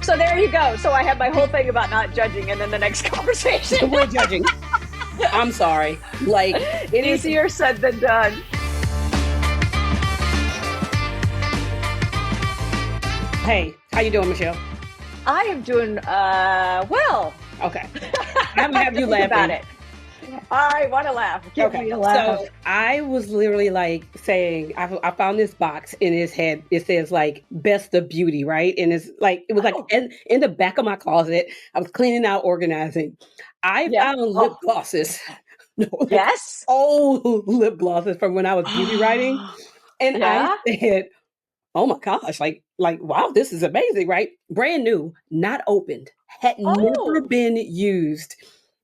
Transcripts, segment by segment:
So there you go. So I have my whole thing about not judging, and then the next conversation. We're judging. I'm sorry. Like, it is easier said than done. Hey, how you doing, Michelle? I am doing well. Okay. I'm gonna have you laughing about it. I want to laugh. Give me a laugh. So I was literally like saying, I found this box in his head. It says like best of beauty, right? And it was like in the back of my closet. I was cleaning out, organizing. I found lip glosses. Yes. Old lip glosses from when I was beauty writing. And I said, oh my gosh, like, wow, this is amazing, right? Brand new, not opened, had never been used.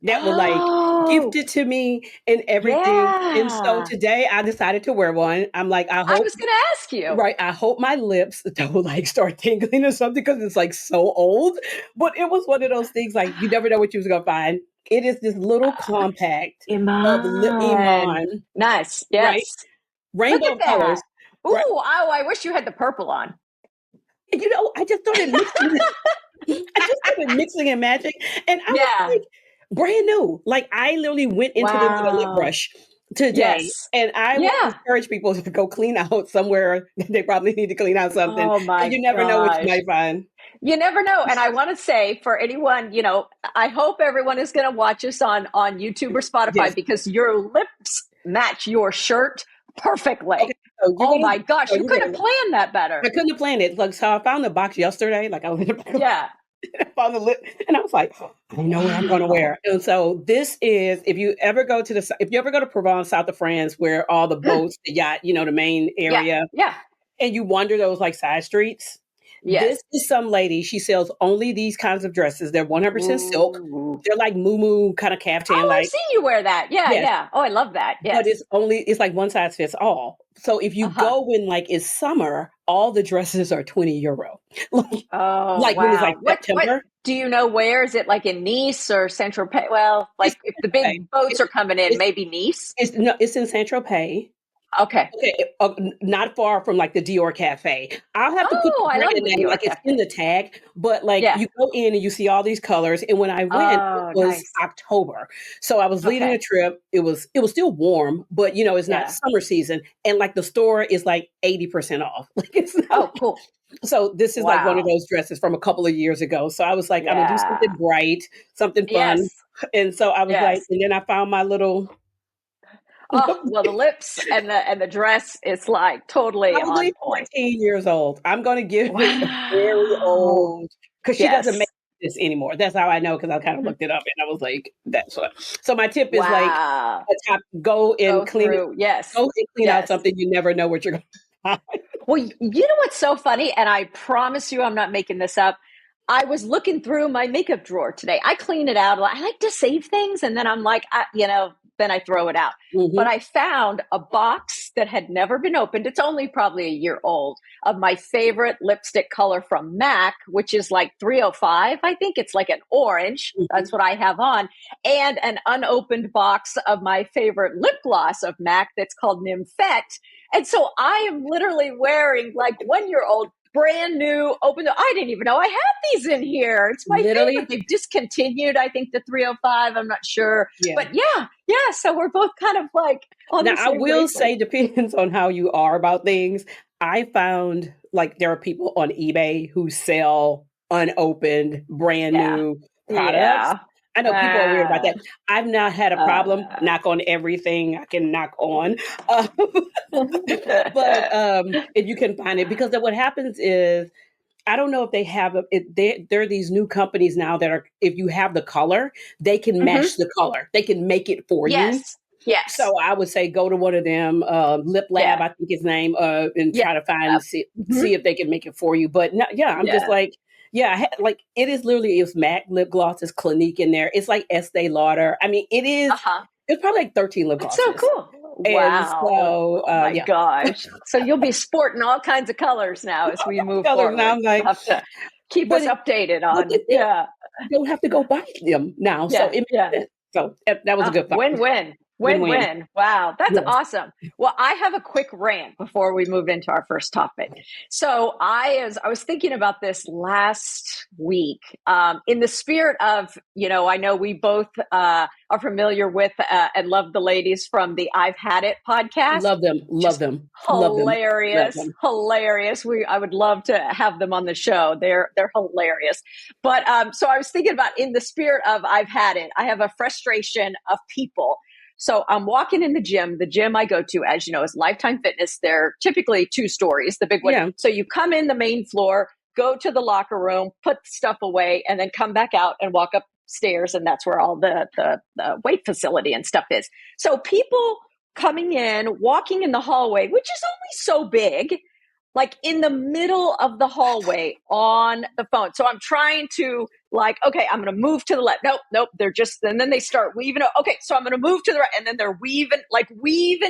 That were like gifted to me and everything. Yeah. And so today I decided to wear one. I'm like, I was going to ask you. Right. I hope my lips don't like start tingling or something because it's like so old. But it was one of those things like you never know what you was going to find. It is this little compact of lip Iman. Nice. Yes. Right? Rainbow colors. Ooh, right? Oh, I wish you had the purple on. You know, I just started mixing and matching. And I was like, brand new. Like I literally went into them with a lip brush today. And I would encourage people to go clean out somewhere. They probably need to clean out something. Oh my You never know what you might find. You never know. And I want to say for anyone, you know, I hope everyone is going to watch us on YouTube or Spotify because your lips match your shirt perfectly. Okay, so my gosh, you could have planned that better. I couldn't have planned it. Like, so I found the box yesterday. Like I was I found the lip and I was like, I know what I'm going to wear. And so this is, if you ever go to Provence, south of France, where all the boats, the yacht, you know, the main area. And you wander those like side streets. This is some lady. She sells only these kinds of dresses. They're 100% silk. They're like moo kind of caftan. Oh, I've seen you wear that. Yeah. Oh, I love that. Yes. But it's like one size fits all. So if you go when like it's summer, all the dresses are €20. When it's like September. Do you know where? Is it like in Nice or Saint-Tropez? Well, like if the big boats are coming in, maybe Nice? It's in Saint-Tropez. Okay. Not far from like the Dior Cafe. I'll have to put the brand name, like it's in the tag, but like you go in and you see all these colors. And when I went, it was October. So I was leading a trip. It was still warm, but you know, it's not summer season. And like the store is like 80% off. Like it's not, cool. So this is like one of those dresses from a couple of years ago. So I was like, I'm gonna do something bright, something fun. And so I was like, and then I found my little well, the lips and the dress is like totally probably on point. 14 years old. I'm going to give it a very old because she doesn't make this anymore. That's how I know because I kind of looked it up and I was like, that's what. So my tip is go and clean it. Yes. Go and clean out something. You never know what you're going to find. Well, you know what's so funny? And I promise you, I'm not making this up. I was looking through my makeup drawer today. I clean it out. I like to save things. And then I'm like, then I throw it out. But I found a box that had never been opened. It's only probably a year old, of my favorite lipstick color from MAC, which is like 305. I think it's like an orange. That's what I have on. And an unopened box of my favorite lip gloss of MAC that's called Nymphette. And so I am literally wearing like 1-year-old brand new, open. I didn't even know I had these in here. It's my favorite. They've discontinued, I think, the 305. I'm not sure. But yeah. So we're both kind of like on now, I will say, depends on how you are about things. I found like there are people on eBay who sell unopened, brand new products. I know people are weird about that. I've not had a problem. Knock on everything I can knock on. But if you can find it, because then what happens is, I don't know if they have there are these new companies now that are, if you have the color, they can match the color. They can make it for you. Yes. So I would say go to one of them, Lip Lab, I think his name, and try to find see if they can make it for you. But no, I'm just like. Like it is literally, it's MAC lip gloss, it's Clinique in there. It's like Estee Lauder. I mean, it is, it's probably like 13 lip glosses. So cool. And so, oh my gosh. So you'll be sporting all kinds of colors now as we move forward. Now I'm like, you'll have to keep us updated on, You don't have to go buy them now. So it makes sense. So that was a good find. Win-win. Win-win. Win-win. Wow, that's Yes. awesome. Well, I have a quick rant before we move into our first topic. So as I was thinking about this last week, in the spirit of, I know we both are familiar with and love the ladies from the I've Had It podcast. Love them. Love Just them. hilarious, Love them. hilarious. I would love to have them on the show. They're hilarious. But so I was thinking about, in the spirit of I've had it, I have a frustration of people. So I'm walking in the gym. The gym I go to, as you know, is Lifetime Fitness. They're typically 2 stories, the big one. Yeah. So you come in the main floor, go to the locker room, put stuff away, and then come back out and walk upstairs. And that's where all the weight facility and stuff is. So people coming in, walking in the hallway, which is only so big, like in the middle of the hallway on the phone. So I'm trying to okay, I'm going to move to the left. Nope. They're just, and then they start weaving. Okay, so I'm going to move to the right. And then they're weaving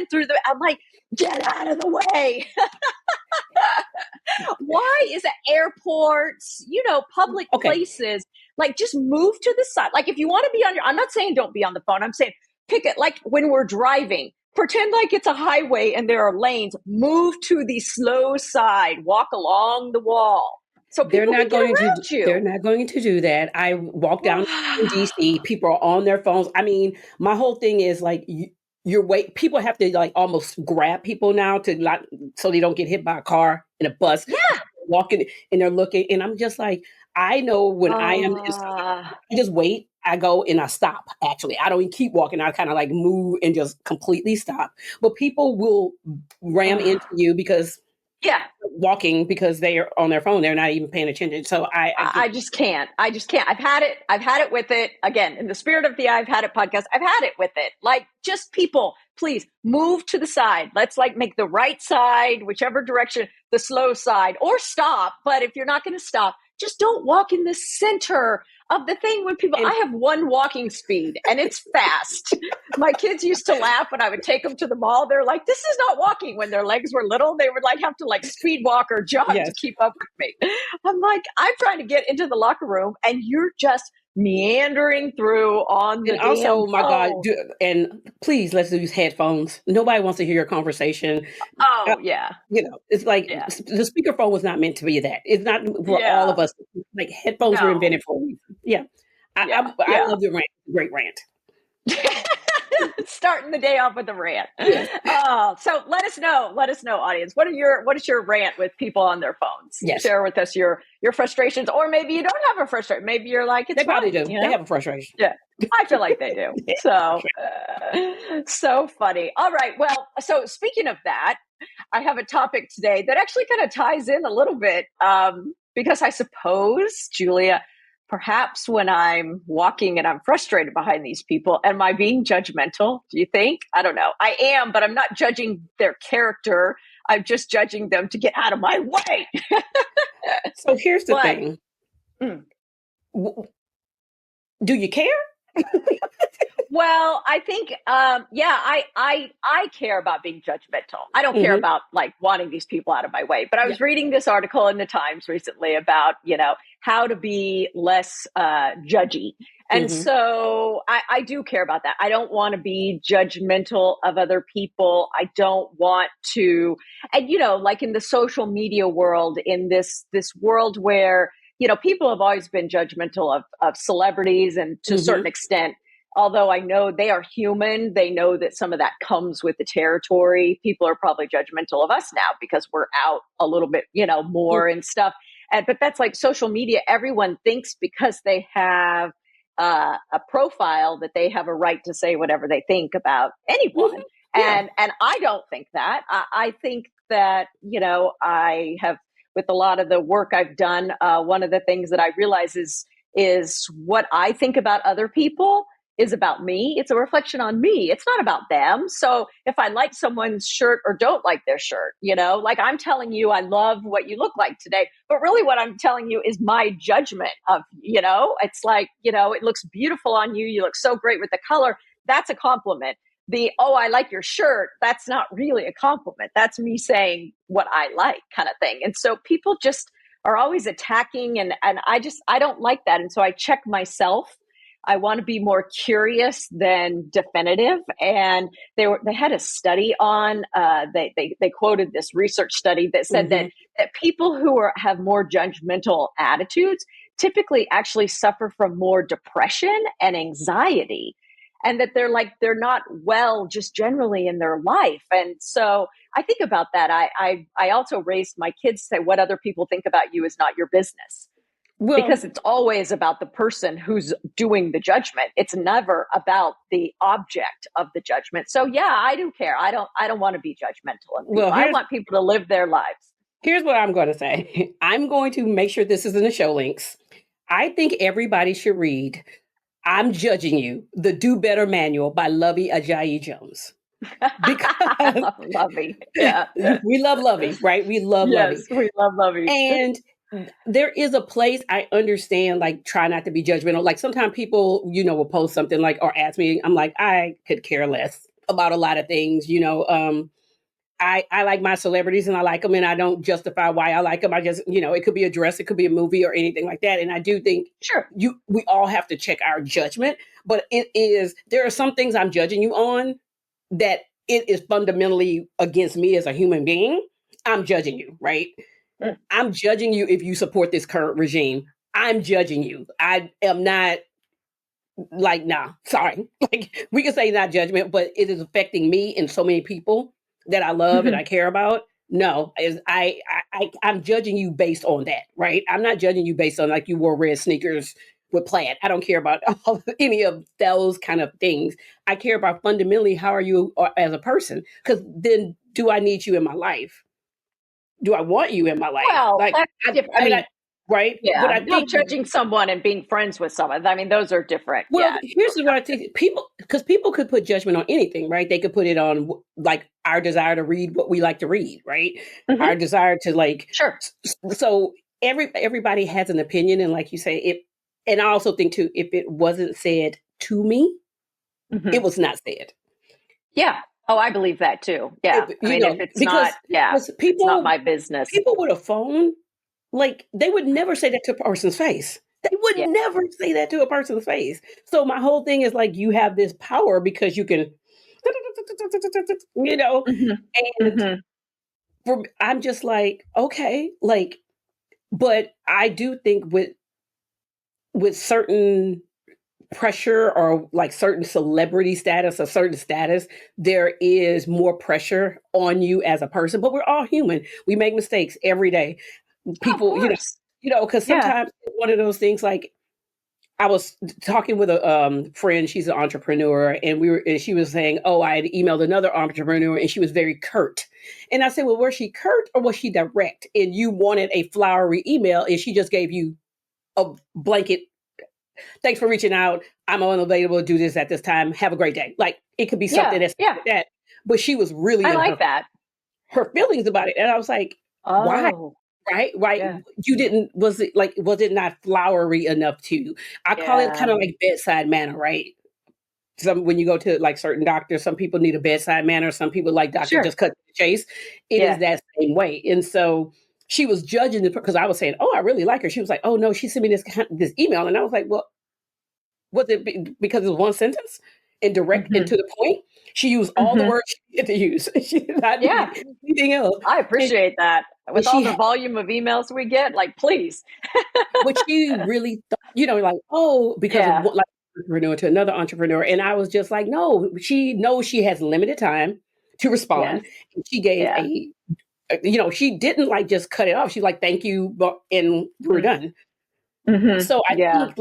through I'm like, get out of the way. Why is it airports, public places, just move to the side. Like if you want to be I'm not saying don't be on the phone. I'm saying pick it, like when we're driving, pretend like it's a highway and there are lanes, move to the slow side, walk along the wall. So they're not going to. you. They're not going to do that. I walk down in DC. People are on their phones. I mean, my whole thing is like people have to almost grab people now so they don't get hit by a car in a bus. Yeah, walking and they're looking, and I'm just like, I know when I am. I just wait. I go and I stop. Actually, I don't even keep walking. I kind of move and just completely stop. But people will ram into you because. Yeah. Walking because they are on their phone. They're not even paying attention. So I just can't. I've had it with it. Again, in the spirit of the I've Had It podcast, I've had it with it. Just people, please move to the side. Let's make the right side, whichever direction, the slow side, or stop. But if you're not going to stop, just don't walk in the center of the thing when people, I have one walking speed and it's fast. My kids used to laugh when I would take them to the mall. They're like, this is not walking. When their legs were little, they would have to speed walk or jog to keep up with me. I'm like, I'm trying to get into the locker room and you're just meandering through on the and also, phone. My God, and please, let's use headphones. Nobody wants to hear your conversation. Yeah. It's the speakerphone was not meant to be that. It's not for all of us. Headphones were invented for a reason. Yeah. I love the rant. Great rant. Starting the day off with a rant. So let us know, audience. What is your rant with people on their phones? Yes. Share with us your frustrations, or maybe you don't have a frustration. Maybe you're like, it's they probably fine, do. They have a frustration. Yeah, I feel like they do. So funny. All right. Well, so speaking of that, I have a topic today that actually kind of ties in a little bit because I suppose, Julia, perhaps when I'm walking and I'm frustrated behind these people, am I being judgmental? Do you think? I don't know. I am, but I'm not judging their character. I'm just judging them to get out of my way. So here's the thing. Do you care? Well, I think, I care about being judgmental. I don't care about wanting these people out of my way. But I was reading this article in the Times recently about, how to be less judgy. And so I do care about that. I don't want to be judgmental of other people. I don't want to, and in the social media world, in this world where, people have always been judgmental of celebrities, and to a certain extent, although I know they are human, they know that some of that comes with the territory. People are probably judgmental of us now because we're out a little bit, more and stuff. But that's social media. Everyone thinks because they have a profile that they have a right to say whatever they think about anyone. And I don't think that. I think that, I have, with a lot of the work I've done, one of the things that I realize is what I think about other people is about me. It's a reflection on me. It's not about them. So if I like someone's shirt or don't like their shirt, I'm telling you, I love what you look like today, but really what I'm telling you is my judgment of, it's it looks beautiful on you. You look so great with the color. That's a compliment. I like your shirt. That's not really a compliment. That's me saying what I like, kind of thing. And so people just are always attacking, and I don't like that. And so I check myself. I want to be more curious than definitive. And they had a study on, they quoted this research study that said that people who have more judgmental attitudes typically actually suffer from more depression and anxiety, and that they're not well just generally in their life. And so I think about that. I also raised my kids to say, what other people think about you is not your business. Well, because it's always about the person who's doing the judgment. It's never about the object of the judgment. So yeah, I do care. I don't want to be judgmental of people. Well, I want people to live their lives. Here's what I'm going to say. I'm going to make sure this is in the show links. I think everybody should read I'm Judging You, The Do Better Manual by Lovey Ajayi Jones. Because Lovey. Yeah. We love Lovey, right? We love Lovey. Yes, we love Lovey. And there is a place, I understand, like, try not to be judgmental. Like, sometimes people, will post something like, or ask me, I'm like, I could care less about a lot of things, I like my celebrities and I like them, and I don't justify why I like them. I just, it could be a dress, it could be a movie or anything like that. And I do think we all have to check our judgment, but there are some things I'm judging you on that it is fundamentally against me as a human being. I'm judging you, right? I'm judging you if you support this current regime. I'm judging you. I am not like, nah, sorry. Like, we can say not judgment, but it is affecting me and so many people that I love and I care about. No, I'm judging you based on that, right? I'm not judging you based on like you wore red sneakers with plaid. I don't care about any of those kind of things. I care about fundamentally how are you as a person? Because then do I need you in my life? Do I want you in my life? Well, like, right? Yeah, but I think judging someone and being friends with someone, I mean, those are different. Well, here's what I think. People could put judgment on anything, right? They could put it on like our desire to read what we like to read, right? Our desire to like. Sure. So everybody has an opinion, and like you say, it. And I also think too, if it wasn't said to me, it was not said. Yeah. Oh, I believe that too. Yeah. If it's not, it's not my business. People with a phone, like, they would never say that to a person's face. They would never say that to a person's face. So my whole thing is like, you have this power because you can, and I'm just like, okay, like, but I do think with certain pressure or like certain celebrity status or certain status, there is more pressure on you as a person, but we're all human. We make mistakes every day. People, because sometimes one of those things, like I was talking with a friend, she's an entrepreneur, and she was saying, oh, I had emailed another entrepreneur and she was very curt. And I said, well, was she curt or was she direct? And you wanted a flowery email and she just gave you a blanket, thanks for reaching out. I'm unavailable to do this at this time. Have a great day. Like, it could be something like that. But she was really her feelings about it. And I was like, why? Right? Yeah. You didn't, was it not flowery enough to you? I call it kind of like bedside manner, right? When you go to like certain doctors, some people need a bedside manner. Some people like doctor just cut the chase. It is that same way. And so she was judging it because I was saying, oh, I really like her. She was like, oh no, she sent me this email. And I was like, well, was it because it was one sentence and direct and to the point? She used all the words she had to use. She did not need anything else. I appreciate that. With all the volume of emails we get, like, please. But she really thought, like, oh, because of like entrepreneur to another entrepreneur. And I was just like, no, she knows she has limited time to respond. Yes. And she gave she didn't like just cut it off. She's like, thank you, and we're done. So I think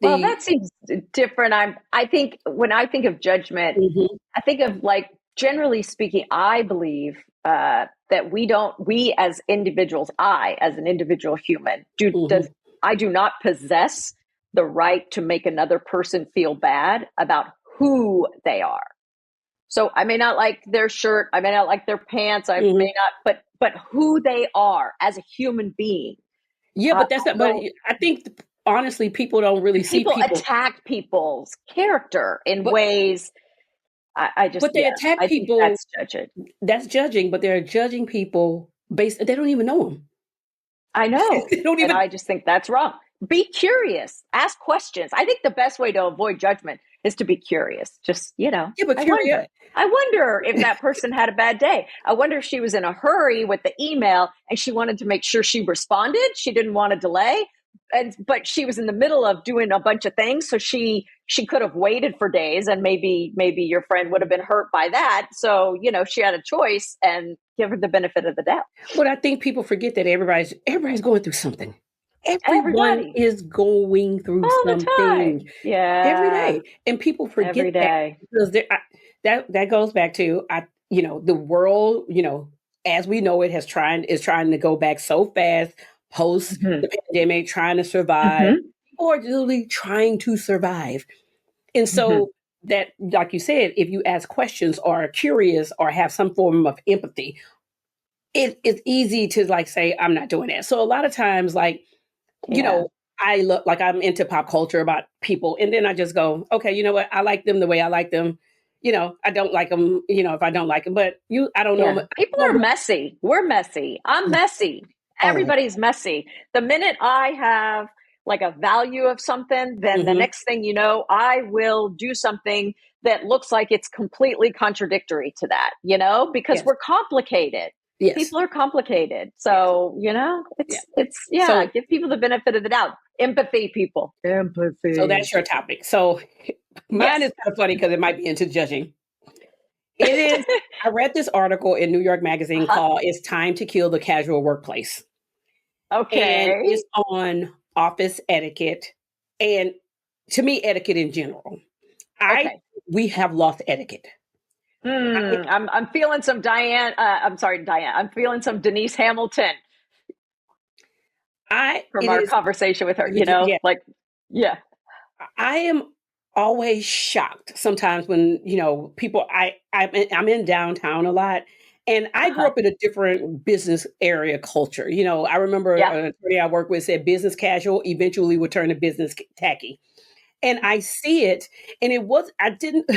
that seems different. I think when I think of judgment, I think of, like, generally speaking, I believe that we as individuals, I as an individual human, I do not possess the right to make another person feel bad about who they are. So I may not like their shirt, I may not like their pants, I may not, but who they are as a human being. Yeah, but that's not. But I think honestly, people don't really see people attack people's character in ways. I just. But they attack people. That's judging. That's judging, but they're judging people based. They don't even know them. I know. They don't even. And I just think that's wrong. be curious, ask questions. I think the best way to avoid judgment is to be curious. Just, Yeah, but I curious. wonder. I wonder if that person had a bad day. I wonder if she was in a hurry with the email and she wanted to make sure she responded. She didn't want to delay. But she was in the middle of doing a bunch of things, so she could have waited for days, and maybe your friend would have been hurt by that. So she had a choice, and give her the benefit of the doubt. But I think people forget that everybody's going through something. Everyone Everybody, is going through all the something time. every Yeah, day, and people forget every that day. because that goes back to the world as we know it is trying to go back so fast post Mm-hmm. the pandemic, trying to survive. Mm-hmm. People are literally trying to survive, and Mm-hmm. so that, like you said, if you ask questions or are curious or have some form of empathy, it's easy to like say I'm not doing that. So a lot of times, like you Yeah. know, I look like I'm into pop culture about people, and then I just go, okay, you know what? I like them the way I like them. I don't like them. If I don't like them, but I don't know. Yeah. People are messy. We're messy. I'm messy. Oh, Everybody's messy. The minute I have like a value of something, then the hmm, next thing you know, I will do something that looks like it's completely contradictory to that, because yes, we're complicated. yes, People are complicated. yes, So, yeah. yeah, So, give people the benefit of the doubt. Empathy, people. so Empathy. that's your topic. So mine Yes. is kind of funny because it might be into judging. It is. I read this article in New York Magazine Uh-huh. called "It's Time to Kill the Casual Workplace," and Okay. it's on office etiquette, and to me, etiquette in general. I Okay. We have lost etiquette. I, I'm feeling some Diane. I'm sorry, Diane. I'm feeling some Denise Hamilton from it our is, conversation with her. yeah. Like, yeah. I am always shocked sometimes when people. I'm in downtown a lot, and I grew Uh-huh. up in a different business area culture. I remember Yeah. an attorney I worked with said business casual eventually would turn to business tacky. And I see it, and it was I didn't.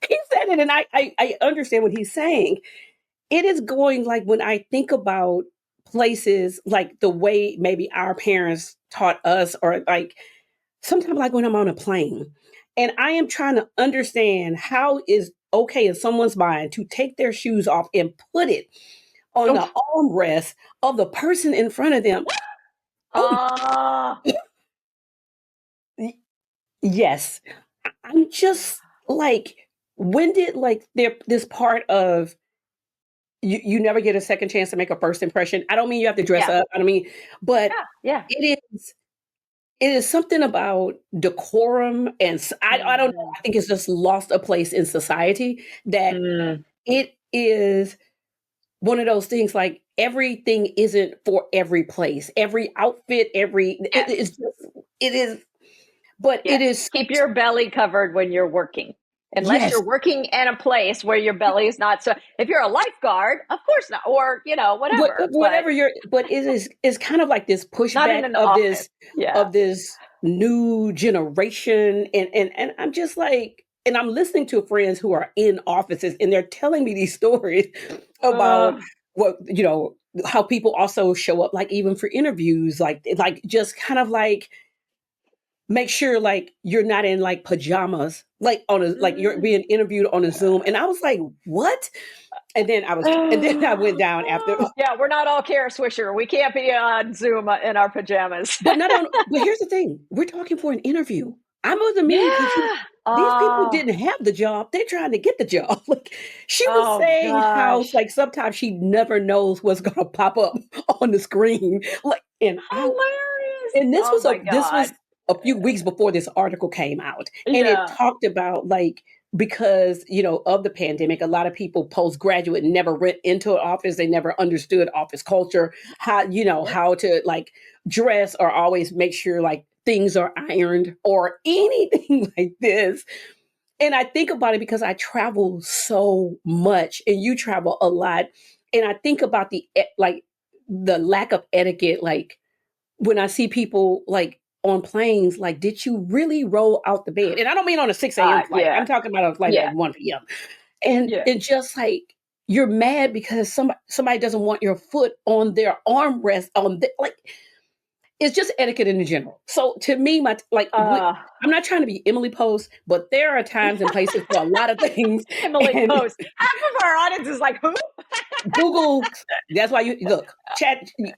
He said it, and I understand what he's saying. It is going like when I think about places like the way maybe our parents taught us, or like sometimes like when I'm on a plane and I am trying to understand how is okay in someone's mind to take their shoes off and put it on the Oof. armrest of the person in front of them. Oh, Uh, yes. I'm just like, when did like this part of you never get a second chance to make a first impression? I don't mean you have to dress yeah. up. I don't mean, but Yeah. Yeah. it is something about decorum and I don't know. Mm, I think it's just lost a place in society that mm, it is one of those things like everything isn't for every place, every outfit, it yes. is it is, but it Yes. is Keep your belly covered when you're working. Unless yes, you're working in a place where your belly is not so. If you're a lifeguard, of course not, or whatever. But whatever but it's kind of like this not in pushback an office. Yeah. of this new generation, and I'm just like, and I'm listening to friends who are in offices and they're telling me these stories about what how people also show up like even for interviews, like just kind of like make sure like you're not in like pajamas like on a like you're being interviewed on a Zoom, and I was like, what? And then I went down after. Yeah, we're not all Kara Swisher. We can't be on Zoom in our pajamas. But not on. But here's the thing: we're talking for an interview. I'm with a meeting because Yeah. these people Oh. didn't have the job; they're trying to get the job. Like she was Oh saying, how gosh. like sometimes she never knows what's going to pop up on the screen. Like, Hilarious. and Oh my this was god. a few weeks before this article came out, and it Yeah. talked about like because of the pandemic, a lot of people postgraduate never went into an office, they never understood office culture, how Yep. how to like dress or always make sure like things are ironed or anything like this. And I think about it because I travel so much and you travel a lot, and I think about like the lack of etiquette, like when I see people like on planes, like, did you really roll out the bed? And I don't mean on a 6 a.m. flight. Yeah. I'm talking about a flight Yeah. at 1 p.m. And Yeah. just like you're mad because somebody doesn't want your foot on their armrest on like it's just etiquette in general. So to me, I'm not trying to be Emily Post, but there are times and places for a lot of things. Emily Post. Half of our audience is like, who? Google. That's why you look,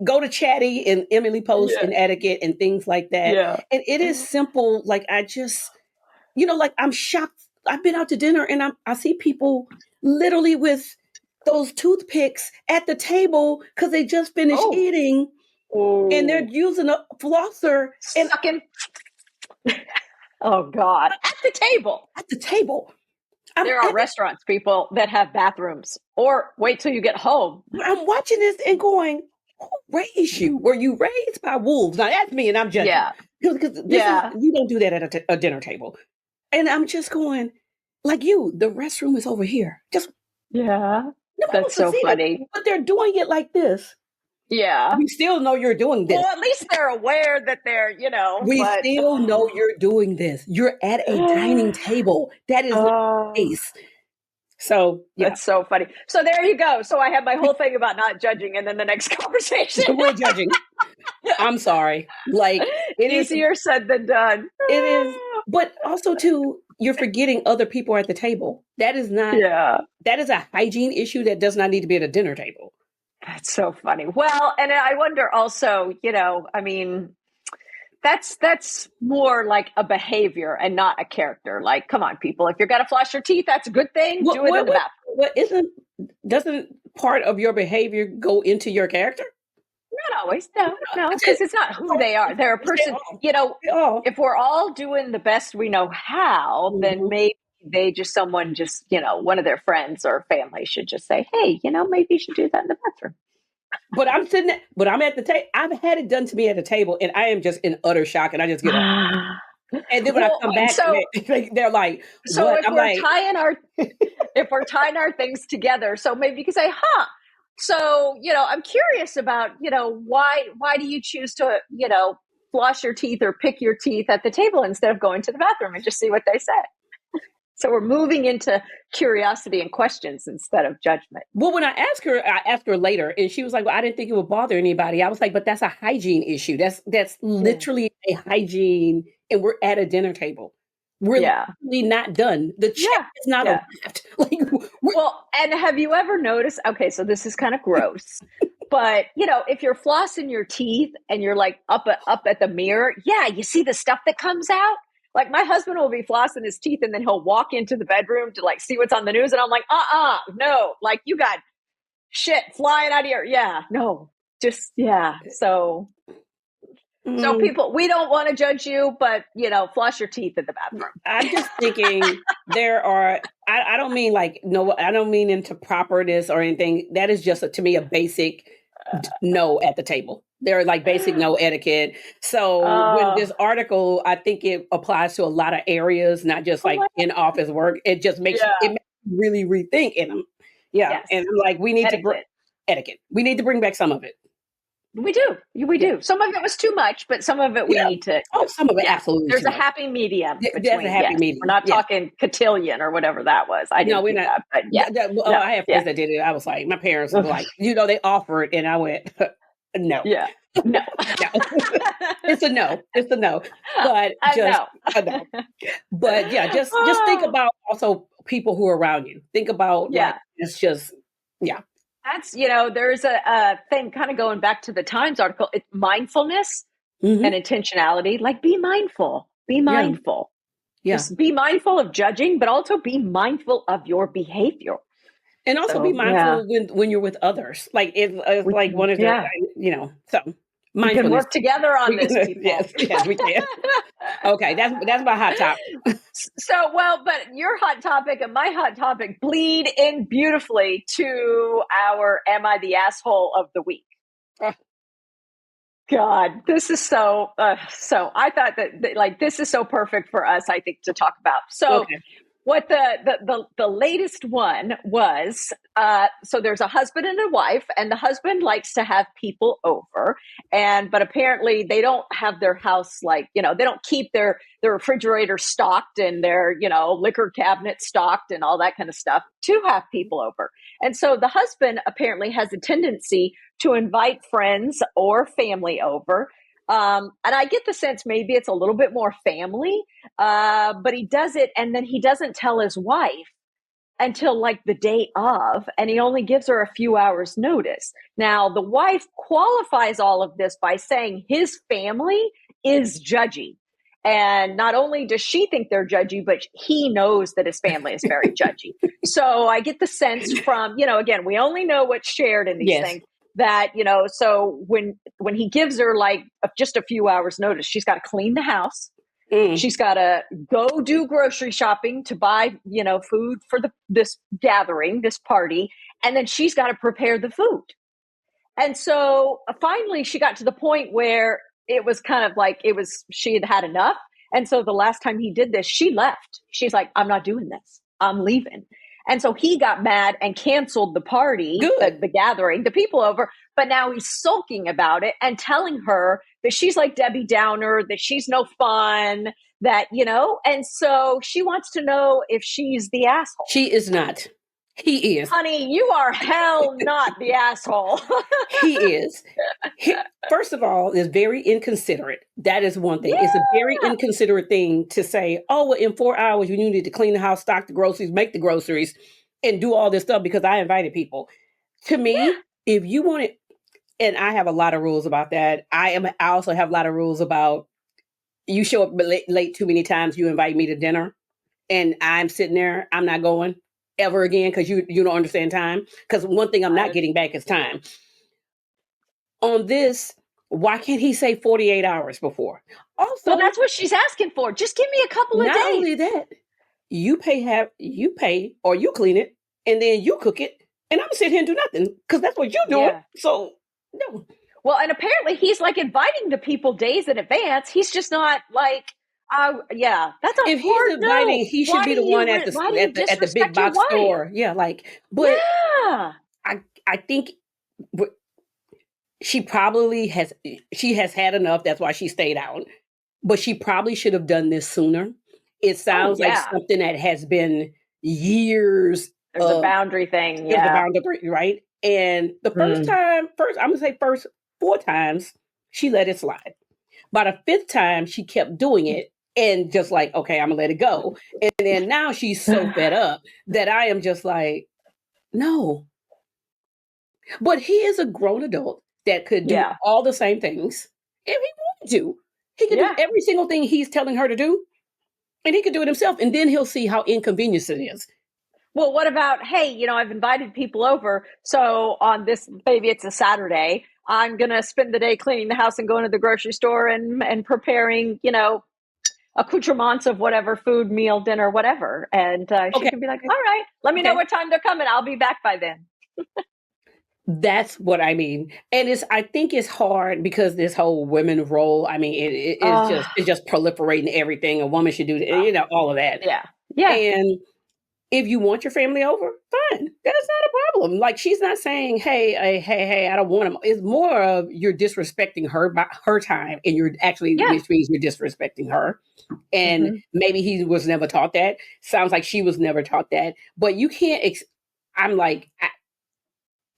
go to Chatty and Emily Post and etiquette and things like that. Yeah. And it is simple. Like I just, like I'm shocked. I've been out to dinner and I see people literally with those toothpicks at the table because they just finished eating. And they're using a flosser and sucking. Oh God! At the table. At the table. There are restaurants, people, that have bathrooms. Or wait till you get home. I'm watching this and going, who raised you? Were you raised by wolves? Now that's me, and I'm judging. Yeah. Because you don't do that at a dinner table. And I'm just going, like the restroom is over here. Just that's so funny. But they're doing it like this. Yeah. We still know you're doing this. Well, at least they're aware that they're, We still know you're doing this. You're at a dining table. That is the case. So, That's so funny. So there you go. So I have my whole thing about not judging, and then the next conversation. We're judging. I'm sorry. Like, it easier said than done. It is. But also, too, you're forgetting other people at the table. That is not. Yeah. That is a hygiene issue that does not need to be at a dinner table. That's so funny. Well, and I wonder also, that's more like a behavior and not a character. Like, come on, people, if you're going to floss your teeth, that's a good thing. Do it in the bathroom. Doesn't part of your behavior go into your character? Not always. No, because it's not who they are. They're a person, if we're all doing the best we know how, then maybe someone one of their friends or family should just say, hey, maybe you should do that in the bathroom. But I'm at the table. I've had it done to me at the table, and I am just in utter shock, and I just get up. And then when I come back, they're like, so what? If we're tying our things together, so maybe you can say, so, I'm curious about, why do you choose to, floss your teeth or pick your teeth at the table instead of going to the bathroom, and just see what they say. So we're moving into curiosity and questions instead of judgment. Well, when I asked her later, and she was like, well, I didn't think it would bother anybody. I was like, but that's a hygiene issue. That's literally a hygiene, and we're at a dinner table. We're literally not done. The check is not arrived. Well, and have you ever noticed, okay, so this is kind of gross, but if you're flossing your teeth and you're like up at the mirror, you see the stuff that comes out. Like my husband will be flossing his teeth and then he'll walk into the bedroom to like see what's on the news. And I'm like, no, like you got shit flying out of your, no, just, So people, we don't want to judge you, but floss your teeth in the bathroom. I'm just thinking I don't mean I don't mean into properness or anything. That is just to me a basic no at the table. They're like basic no etiquette. So when this article, I think it applies to a lot of areas, not just like in office work. It just makes it makes you really rethink in them. Yeah. Yes. And I'm like, we need to bring etiquette. We need to bring back some of it. We do. We do. Some of it was too much, but some of it we need to. Oh, some of it absolutely. There's a happy medium. There's a happy medium. We're not talking cotillion or whatever that was. I didn't we're not. That, but I have friends that did it. I was like, my parents were like, they offered, and I went, no. Yeah. No. It's a no. It's a no. But just a no. But just think about also people who are around you. Think about it's just That's, there's a thing kind of going back to the Times article. It's mindfulness and intentionality. Like, be mindful. Be mindful. Yeah. Just be mindful of judging, but also be mindful of your behavior. And also be mindful when you're with others. Like, it's like one of the, so. We can work together on this, people. Yes, we can. Okay, that's my hot topic. So, but your hot topic and my hot topic bleed in beautifully to our Am I the Asshole of the Week? God, this is so I thought that this is so perfect for us, I think, to talk about. So what the latest one was, so there's a husband and a wife, and the husband likes to have people over, but apparently they don't have their house they don't keep their refrigerator stocked and their liquor cabinet stocked and all that kind of stuff to have people over. And so the husband apparently has a tendency to invite friends or family over And I get the sense maybe it's a little bit more family, but he does it, and then he doesn't tell his wife until like the day of, and he only gives her a few hours notice. Now, the wife qualifies all of this by saying his family is judgy. And not only does she think they're judgy, but he knows that his family is very judgy. So I get the sense from, again, we only know what's shared in these things, that, so when he gives her like just a few hours notice, she's got to clean the house. She's got to go do grocery shopping to buy, food for this gathering, this party, and then she's got to prepare the food. And so finally she got to the point where it was kind of like she had had enough. And so the last time he did this, she left. She's like, I'm not doing this. I'm leaving. And so he got mad and canceled the party, the gathering, the people over. But now he's sulking about it and telling her that she's like Debbie Downer, that she's no fun, that, and so she wants to know if she's the asshole. She is not. He is. Honey, you are hell not the asshole. He is. First of all, is very inconsiderate. That is one thing. Yeah. It's a very inconsiderate thing to say, oh, well, in 4 hours, you need to clean the house, stock the groceries, make the groceries, and do all this stuff because I invited people. To me, if you want it, and I have a lot of rules about that. I also have a lot of rules about you show up late too many times, you invite me to dinner, and I'm sitting there, I'm not going ever again because you don't understand time. Because one thing I'm not getting back is time. On this, why can't he say 48 hours before? Also, well, that's what she's asking for. Just give me a couple of days. Not only that, you pay or you clean it and then you cook it, and I'm gonna sit here and do nothing because that's what you're doing. Yeah. So no. Well, and apparently he's like inviting the people days in advance. He's just not like, yeah, that's a if he's inviting, no. he should be the one at the big box store. Yeah, like, but yeah. I think she probably has had enough. That's why she stayed out. But she probably should have done this sooner. It sounds like something that has been years. There's a boundary thing. Yeah. There's a boundary, right? And the first I'm going to say 4 times, she let it slide. By the 5th time, she kept doing it and just like, okay, I'm going to let it go. And then now she's so fed up that I am just like, no. But he is a grown adult that could do all the same things if he wanted to. He could do every single thing he's telling her to do, and he could do it himself, and then he'll see how inconvenient it is. Well, what about, hey, I've invited people over, so on this, maybe it's a Saturday, I'm going to spend the day cleaning the house and going to the grocery store and preparing, accoutrements of whatever food, meal, dinner, whatever. And she can be like, all right, let me know what time they're coming. I'll be back by then. That's what I mean. And I think it's hard because this whole women role, I mean, it's just proliferating everything. A woman should do, all of that. Yeah. Yeah. And if you want your family over, fine. That's not a problem. Like, she's not saying, hey, I don't want them. It's more of you're disrespecting her time, and you're actually, which means you're disrespecting her. And maybe he was never taught that. Sounds like she was never taught that. But you can't, I'm like,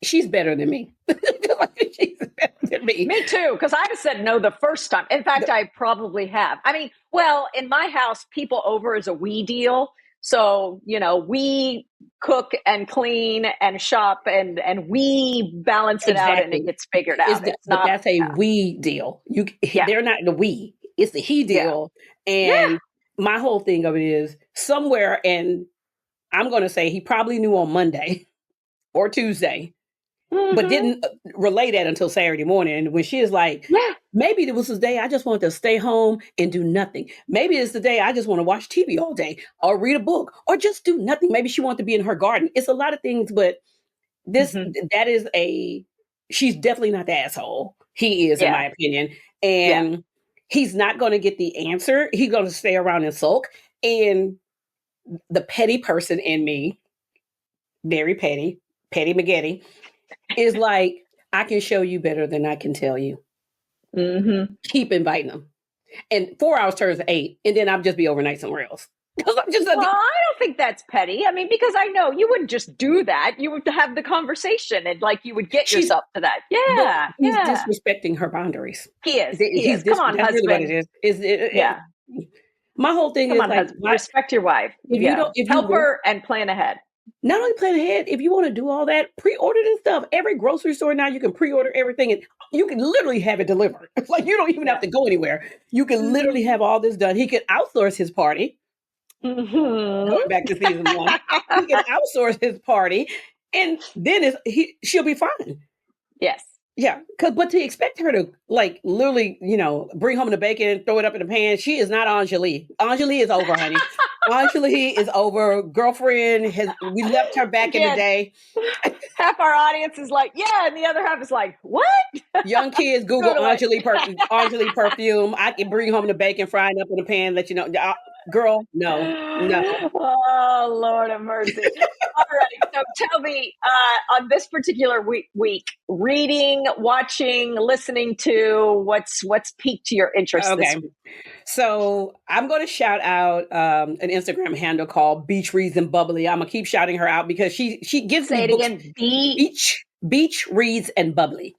she's better than me. She's better than me. Me too, because I said no the first time. In fact, I probably have. I mean, well, in my house, people over is a we deal. So, we cook and clean and shop and we balance it out and it gets figured out. But that's a we deal. They're not the we. It's the he deal. Yeah. And my whole thing of it is somewhere, and I'm going to say he probably knew on Monday or Tuesday, but didn't relay that until Saturday morning when she is like, maybe it was the day I just wanted to stay home and do nothing. Maybe it's the day I just want to watch TV all day or read a book or just do nothing. Maybe she wanted to be in her garden. It's a lot of things, but that is she's definitely not the asshole. He is, in my opinion. And he's not going to get the answer. He's going to stay around and sulk. And the petty person in me, very petty McGetty, is like, I can show you better than I can tell you. Keep inviting them. And 4 hours turns to 8, and then I'll just be overnight somewhere else. Because I'm just well, I don't think that's petty. I mean, because I know you wouldn't just do that. You would have the conversation and like you would get yourself to that. But Yeah, he's yeah. disrespecting her boundaries. He is. He is. Come on, That's really what it husband. is. Yeah. My whole thing Come is on, like, husband. why, Respect your wife. Yeah. if you Help her and plan ahead. not only plan ahead, if you want to do all that, pre-order this stuff. Every grocery store now you can pre-order everything, and you can literally have it delivered. It's like you don't even have to go anywhere. You can literally have all this done. He could outsource his party. Going back to season 1, he can outsource his party, and then she'll be fine. Yes. Yeah, but to expect her to like literally, bring home the bacon, throw it up in the pan, she is not Anjali. Anjali is over, honey. Anjali is over. Girlfriend we left her back in the day. Half our audience is like, yeah, and the other half is like, what? Young kids Google Anjali perfume. I can bring home the bacon, frying up in the pan, let you know. Girl, no. Oh, Lord have mercy. All right. So tell me, on this particular week, reading, watching, listening to, what's piqued your interest this week? So I'm going to shout out an Instagram handle called Beach Reads and Bubbly. I'm going to keep shouting her out because she gives me books. Again. Beach Reads and Bubbly.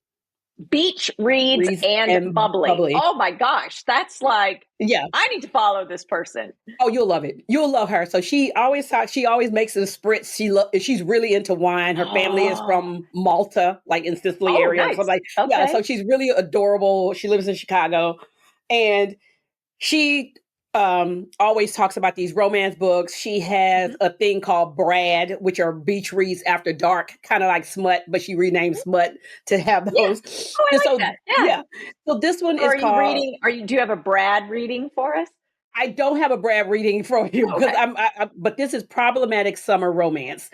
Beach reads and bubbly. Oh my gosh, that's like, yeah. I need to follow this person. Oh, you'll love it. You'll love her. So she always makes a spritz. She's really into wine. Her family is from Malta, like in Sicily area. Nice. So yeah, so she's really adorable. She lives in Chicago, and she always talks about these romance books. She has a thing called Brad, which are beach reads after dark, kind of like Smut, but she renamed Smut to have those. Yeah. Oh, I like that. Yeah. So this one is called. Reading? Do you have a Brad reading for us? I don't have a Brad reading for you because but this is problematic summer romance,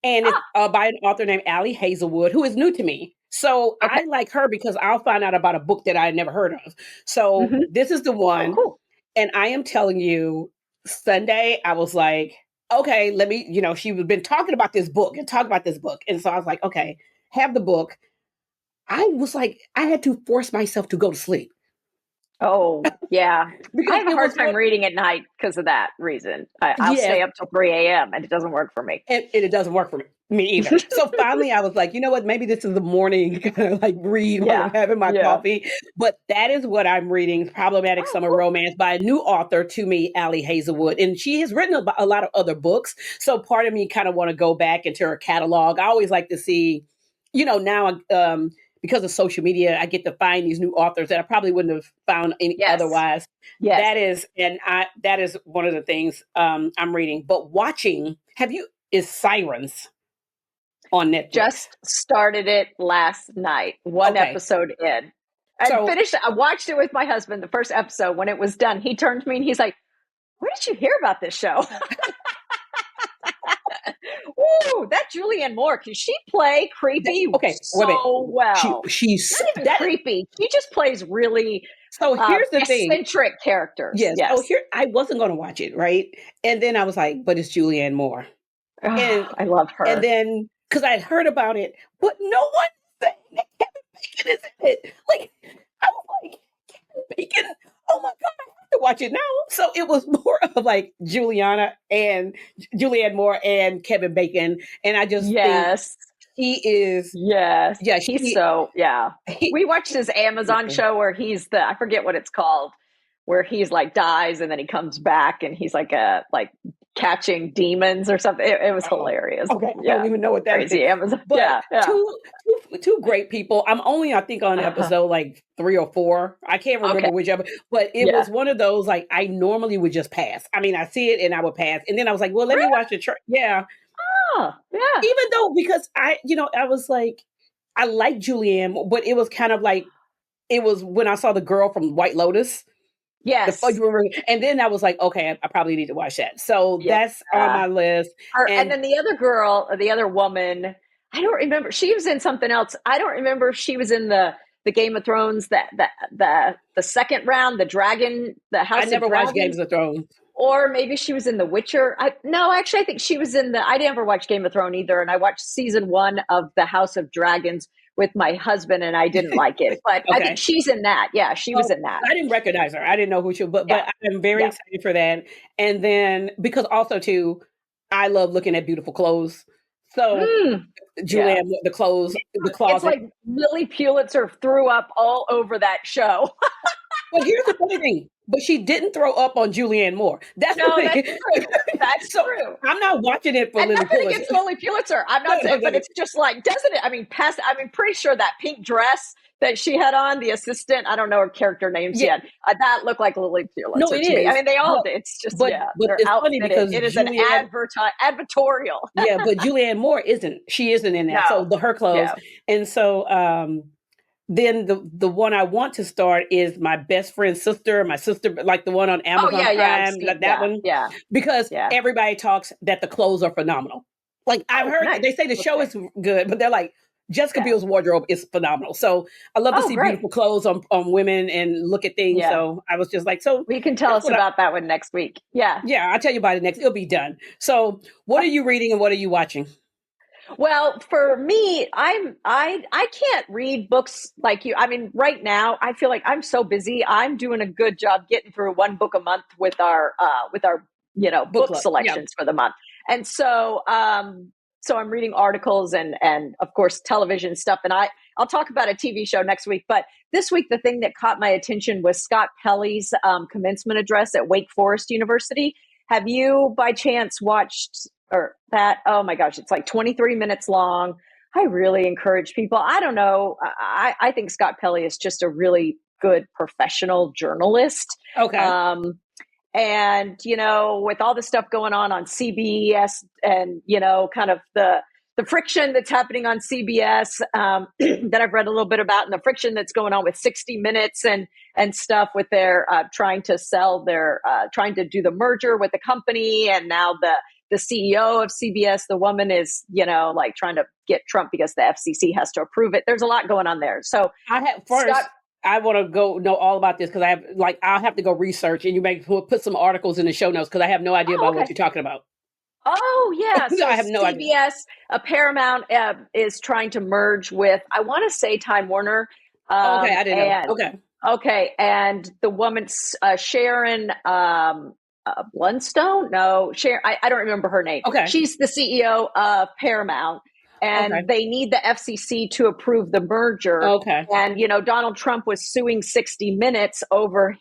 and it's by an author named Allie Hazelwood, who is new to me. So I like her because I'll find out about a book that I had never heard of. So this is the one. Oh, cool. And I am telling you, Sunday, I was like, okay, let me, she's been talking about this book. And so I was like, okay, have the book. I was like, I had to force myself to go to sleep. Oh, yeah. I have a hard time reading at night because of that reason. I'll stay up till 3 a.m. and it doesn't work for me. And it doesn't work for me either. So finally I was like, you know what? Maybe this is the morning kind of like read while I'm having my coffee. But that is what I'm reading, Problematic Summer Romance by a new author to me, Allie Hazelwood. And she has written a lot of other books. So part of me kind of want to go back into her catalog. I always like to see, now because of social media, I get to find these new authors that I probably wouldn't have found otherwise. Yes. That is one of the things I'm reading. But watching, is Sirens on Netflix. Just started it last night. One episode in. I watched it with my husband, the first episode. When it was done, he turned to me and he's like, where did you hear about this show? Ooh, that Julianne Moore, can she play creepy well? She's not even creepy. She just plays really here's the eccentric characters. Yes. I wasn't going to watch it, right? And then I was like, but it's Julianne Moore. And I love her. And then, because I'd heard about it, but no one saying that Kevin Bacon is in it. Like, I was like, Kevin Bacon? Oh my God, I have to watch it now. So it was more of like Julianne Moore and Kevin Bacon. And I just think he is. Yes. Yeah. We watched his Amazon show where he's I forget what it's called, where he's like dies and then he comes back and he's like catching demons or something. It was hilarious. Okay, I don't even know what that Crazy is. Amazon. But two great people. I'm only, I think, on episode like 3 or 4. I can't remember which episode, but it was one of those like I normally would just pass. I mean, I see it and I would pass, and then I was like, well, let me watch the Even though because I was like, I like Julianne, but it was kind of like it was when I saw the girl from White Lotus. Yes. And then I was like, okay, I probably need to watch that. So that's on my list. And then the other girl, the other woman, I don't remember. She was in something else. I don't remember if she was in the Game of Thrones, the second round, the dragon, the House of Dragons. I never watched Games of Thrones. Or maybe she was in The Witcher. I think she was in I never watched Game of Thrones either. And I watched season 1 of the House of Dragons, with my husband, and I didn't like it. But I think she's in that. Yeah, she was in that. I didn't recognize her. I didn't know who she was, but I'm very excited for that. And then because also too, I love looking at beautiful clothes. So Julianne, the clothes, the closet. It's like Lily Pulitzer threw up all over that show. Well, here's the funny thing. But she didn't throw up on Julianne Moore. That's true. That's true. I'm not watching it for Lily Pulitzer. Against Lily Pulitzer. I'm not saying, but it's just like, doesn't it? I mean, pretty sure that pink dress that she had on, the assistant, I don't know her character names yet. That looked like Lily Pulitzer. No, it is. Me. I mean, they all did. It's just, but it's funny because it is an advertorial. But Julianne Moore isn't. She isn't in that. No. So her clothes. Yeah. And so, then the one I want to start is my best friend's sister, my sister, like the one on Amazon Prime, like that one. Yeah. Because everybody talks that the clothes are phenomenal. Like I've heard, they say the show is good, but they're like, Jessica Biel's wardrobe is phenomenal. So I love to see beautiful clothes on women and look at things. Yeah. So I was just like, so. We can tell us about that one next week. Yeah. Yeah, I'll tell you about it next. It'll be done. So what are you reading and what are you watching? Well, for me, I can't read books like you. I mean, right now, I feel like I'm so busy. I'm doing a good job getting through one book a month with our book selections for the month. And so so I'm reading articles and of course television stuff. And I'll talk about a TV show next week. But this week, the thing that caught my attention was Scott Pelley's commencement address at Wake Forest University. Have you by chance watched that? Oh my gosh, it's like 23 minutes long. I really encourage people. I don't know. I think Scott Pelley is just a really good professional journalist. Okay. And, with all the stuff going on CBS and, kind of the friction that's happening on CBS that I've read a little bit about, and the friction that's going on with 60 Minutes and stuff with their trying to do the merger with the company. And now the CEO of CBS, the woman is, like trying to get Trump because the FCC has to approve it. There's a lot going on there. So I want to go know all about this because I'll have to go research, and you may put some articles in the show notes because I have no idea about what you're talking about. Oh, yeah. So I have no idea. CBS, Paramount is trying to merge with, I want to say Time Warner. Okay, I didn't know. Okay. And the woman, Sharon Blunstone? No, Sharon, I don't remember her name. Okay. She's the CEO of Paramount. And they need the FCC to approve the merger. Okay. And, Donald Trump was suing 60 Minutes over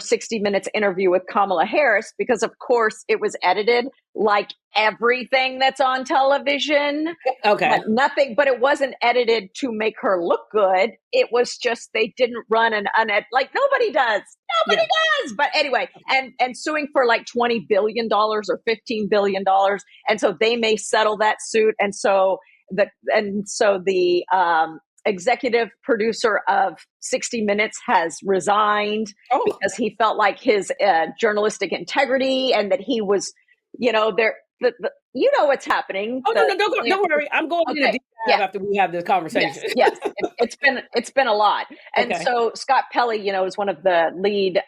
60 Minutes interview with Kamala Harris because, of course, it was edited like everything that's on television. Okay. But it wasn't edited to make her look good. It was just they didn't run an unedited, like nobody does. Nobody does. But anyway, and suing for like $20 billion or $15 billion. And so they may settle that suit. And so the executive producer of 60 Minutes has resigned because he felt like his journalistic integrity and that he was, what's happening. Oh, no, don't worry. I'm going to deep dive after we have this conversation. Yes. It's been a lot. And so Scott Pelley, is one of the lead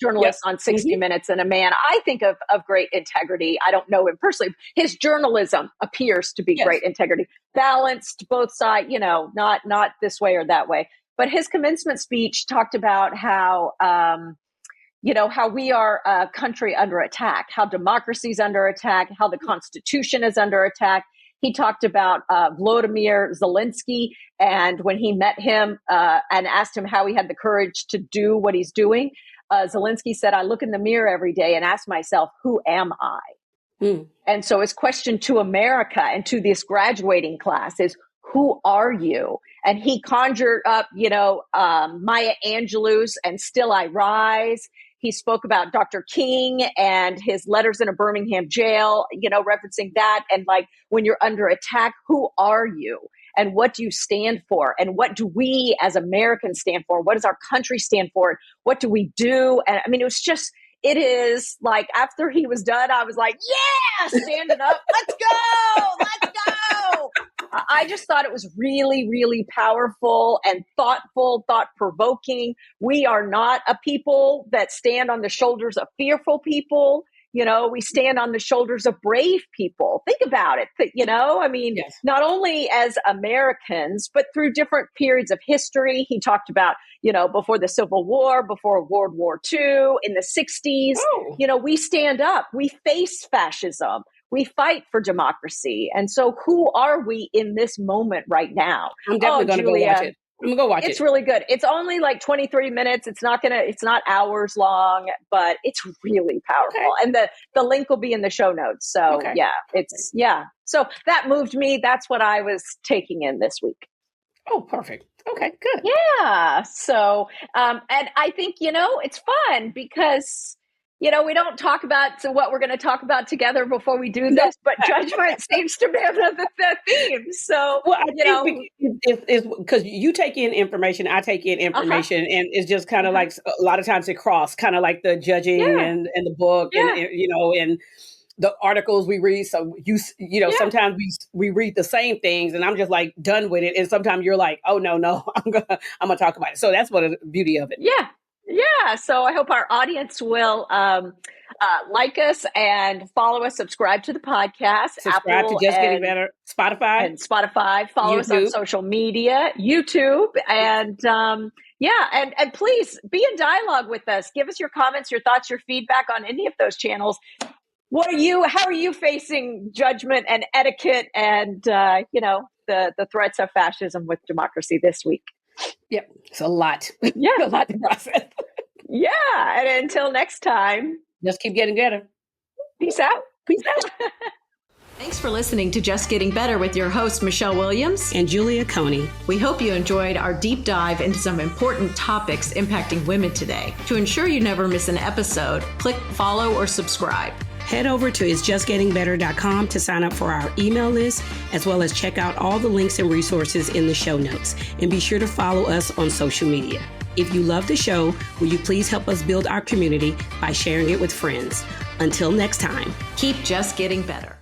journalists on 60 Minutes and a man I think of great integrity. I don't know him personally. His journalism appears to be great integrity, balanced both sides, not this way or that way. But his commencement speech talked about how we are a country under attack, how democracy is under attack, how the Constitution is under attack. He talked about Volodymyr Zelensky, and when he met him and asked him how he had the courage to do what he's doing, Zelensky said, "I look in the mirror every day and ask myself, who am I?" And so his question to America and to this graduating class is, who are you? And he conjured up, Maya Angelou's and Still I Rise. He spoke about Dr. King and his letters in a Birmingham jail, referencing that. And like, when you're under attack, who are you? And what do you stand for? And what do we as Americans stand for? What does our country stand for? What do we do? And I mean, it is like, after he was done, I was like, yeah, standing up. Let's go. I just thought it was really, really powerful and thoughtful, thought-provoking. We are not a people that stand on the shoulders of fearful people. we stand on the shoulders of brave people. Think about it. I mean, Yes. not only as Americans, but through different periods of history. He talked about, before the Civil War, before World War II, in the 60s, we stand up, we face fascism, we fight for democracy. And so who are we in this moment right now? I'm definitely going to go watch it. I'm gonna go watch it. It's really good. It's only like 23 minutes. It's not hours long, but it's really powerful. Okay. And the link will be in the show notes. So So that moved me. That's what I was taking in this week. Oh, perfect. Okay, good. Yeah. So, and I think, it's fun because, we don't talk about what we're going to talk about together before we do this, but judgment seems to be one of the themes. So, well, I think it's because you take in information, I take in information, and it's just kind of like a lot of times it cross, kind of like the judging and the book, and and the articles we read. So sometimes we read the same things, and I'm just like done with it, and sometimes you're like, oh no, I'm gonna talk about it. So that's what the beauty of it. Yeah. Yeah. So I hope our audience will like us and follow us, subscribe to the podcast. Subscribe Apple to Just Getting Better, Spotify. Follow us on social media, YouTube. And and please be in dialogue with us. Give us your comments, your thoughts, your feedback on any of those channels. How are you facing judgment and etiquette and, the threats of fascism with democracy this week? Yep. It's a lot. Yeah. A lot to process. Yeah. And until next time, just keep getting better. Peace out. Peace out. Thanks for listening to Just Getting Better with your hosts, Michelle Williams and Julia Coney. We hope you enjoyed our deep dive into some important topics impacting women today. To ensure you never miss an episode, click follow or subscribe. Head over to isjustgettingbetter.com to sign up for our email list, as well as check out all the links and resources in the show notes. And be sure to follow us on social media. If you love the show, will you please help us build our community by sharing it with friends? Until next time, keep just getting better.